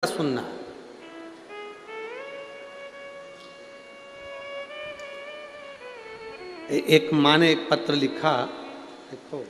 सुनना। एक माँ ने एक पत्र लिखा, देखो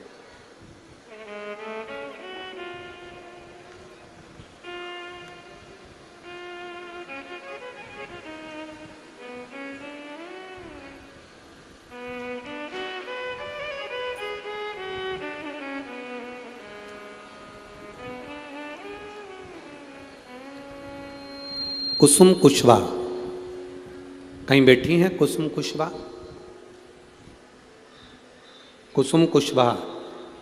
कुसुम कुशवाहा कहीं बैठी हैं। कुसुम कुशवाहा, कुसुम कुशवाहा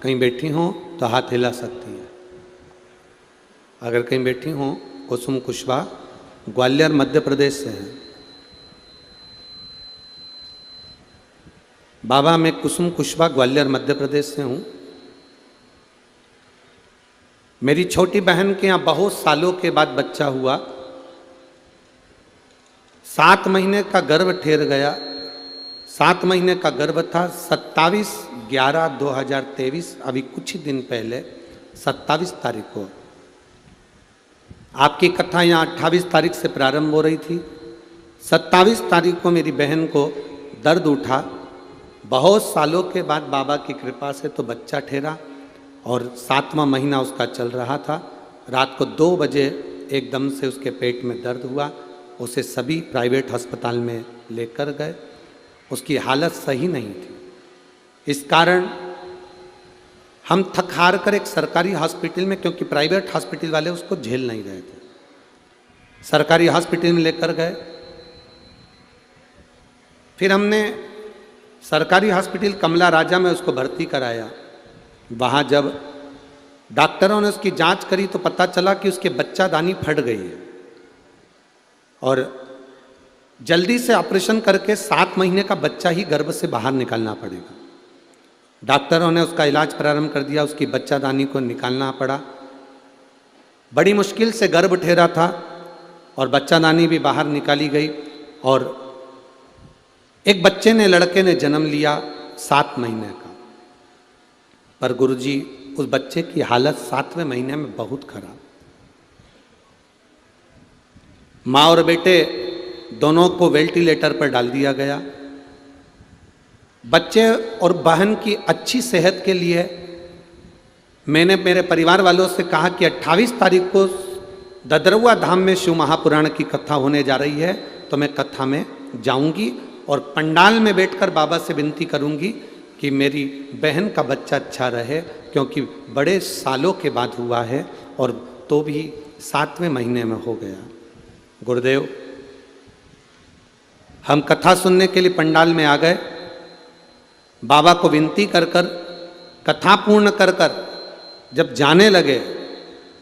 कहीं बैठी हो तो हाथ हिला सकती है। अगर कहीं बैठी हो, कुसुम कुशवाहा ग्वालियर मध्य प्रदेश से हैं। बाबा, मैं कुसुम कुशवाहा ग्वालियर मध्य प्रदेश से हूँ। मेरी छोटी बहन के यहाँ बहुत सालों के बाद बच्चा हुआ। 7 महीने का गर्भ ठहर गया। 7 महीने का गर्भ था। 27/11/2023, अभी कुछ ही दिन पहले 27 तारीख को। आपकी कथा यहाँ 28 तारीख से प्रारंभ हो रही थी। 27 तारीख को मेरी बहन को दर्द उठा। बहुत सालों के बाद बाबा की कृपा से तो बच्चा ठहरा और 7वां महीना उसका चल रहा था। रात को 2 बजे एकदम से उसके पेट में दर्द हुआ। उसे सभी प्राइवेट अस्पताल में लेकर गए। उसकी हालत सही नहीं थी। इस कारण हम थक हार कर एक सरकारी हॉस्पिटल में, क्योंकि प्राइवेट हॉस्पिटल वाले उसको झेल नहीं रहे थे, सरकारी हॉस्पिटल में लेकर गए। फिर हमने सरकारी हॉस्पिटल कमला राजा में उसको भर्ती कराया। वहाँ जब डॉक्टरों ने उसकी जांच करी तो पता चला कि उसके बच्चादानी फट गई है और जल्दी से ऑपरेशन करके 7 महीने का बच्चा ही गर्भ से बाहर निकालना पड़ेगा। डॉक्टरों ने उसका इलाज प्रारंभ कर दिया। उसकी बच्चादानी को निकालना पड़ा। बड़ी मुश्किल से गर्भ ठहरा था और बच्चादानी भी बाहर निकाली गई और एक बच्चे ने, लड़के ने जन्म लिया 7 महीने का। पर गुरुजी, उस बच्चे की हालत 7वें महीने में बहुत खराब। माँ और बेटे दोनों को वेंटिलेटर पर डाल दिया गया। बच्चे और बहन की अच्छी सेहत के लिए मैंने मेरे परिवार वालों से कहा कि 28 तारीख को ददरुआ धाम में शिव महापुराण की कथा होने जा रही है, तो मैं कथा में जाऊंगी और पंडाल में बैठकर बाबा से विनती करूंगी कि मेरी बहन का बच्चा अच्छा रहे, क्योंकि बड़े सालों के बाद हुआ है और तो भी 7वें महीने में हो गया। गुरुदेव, हम कथा सुनने के लिए पंडाल में आ गए। बाबा को विनती कर कर कथा पूर्ण कर कर जब जाने लगे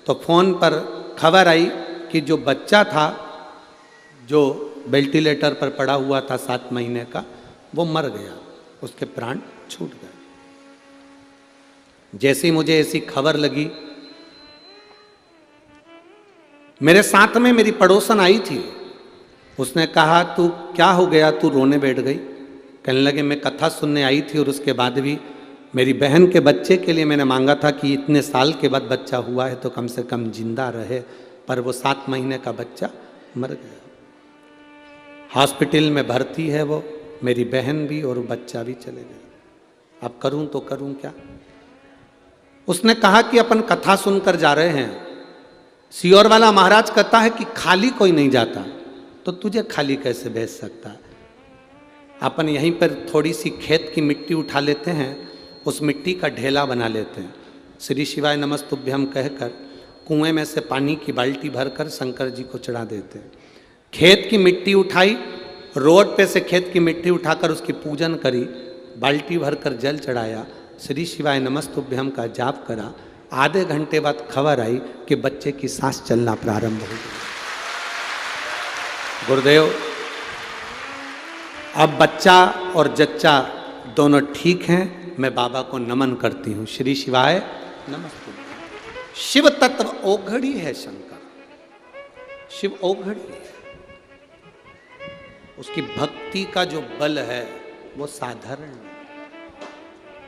तो फोन पर खबर आई कि जो बच्चा था, जो वेंटिलेटर पर पड़ा हुआ था 7 महीने का, वो मर गया। उसके प्राण छूट गए। जैसे ही मुझे ऐसी खबर लगी, मेरे साथ में मेरी पड़ोसन आई थी। उसने कहा, तू क्या हो गया, तू रोने बैठ गई? कहने लगे, मैं कथा सुनने आई थी और उसके बाद भी मेरी बहन के बच्चे के लिए मैंने मांगा था कि इतने साल के बाद बच्चा हुआ है तो कम से कम जिंदा रहे, पर वो 7 महीने का बच्चा मर गया। हॉस्पिटल में भर्ती है वो, मेरी बहन भी और बच्चा भी चले गए। अब करूं तो करूं क्या? उसने कहा कि अपन कथा सुनकर जा रहे हैं। सियोर वाला महाराज कहता है कि खाली कोई नहीं जाता, तो तुझे खाली कैसे भेज सकता है? अपन यहीं पर थोड़ी सी खेत की मिट्टी उठा लेते हैं, उस मिट्टी का ढेला बना लेते हैं, श्री शिवाय नमस्तुभ्यम कहकर कुएं में से पानी की बाल्टी भरकर शंकर जी को चढ़ा देते हैं। खेत की मिट्टी उठाई, रोड पे से खेत की मिट्टी उठाकर उसकी पूजन करी, बाल्टी भरकर जल चढ़ाया, श्री शिवाय नमस्तुभ्यम का जाप करा। आधे घंटे बाद खबर आई कि बच्चे की सांस चलना प्रारंभ हो गई। गुरुदेव, अब बच्चा और जच्चा दोनों ठीक हैं। मैं बाबा को नमन करती हूँ। श्री शिवाय नमस्ते। शिव तत्व ओघड़ी है शंकर, शिव ओघड़ी है। उसकी भक्ति का जो बल है वो साधारण नहीं।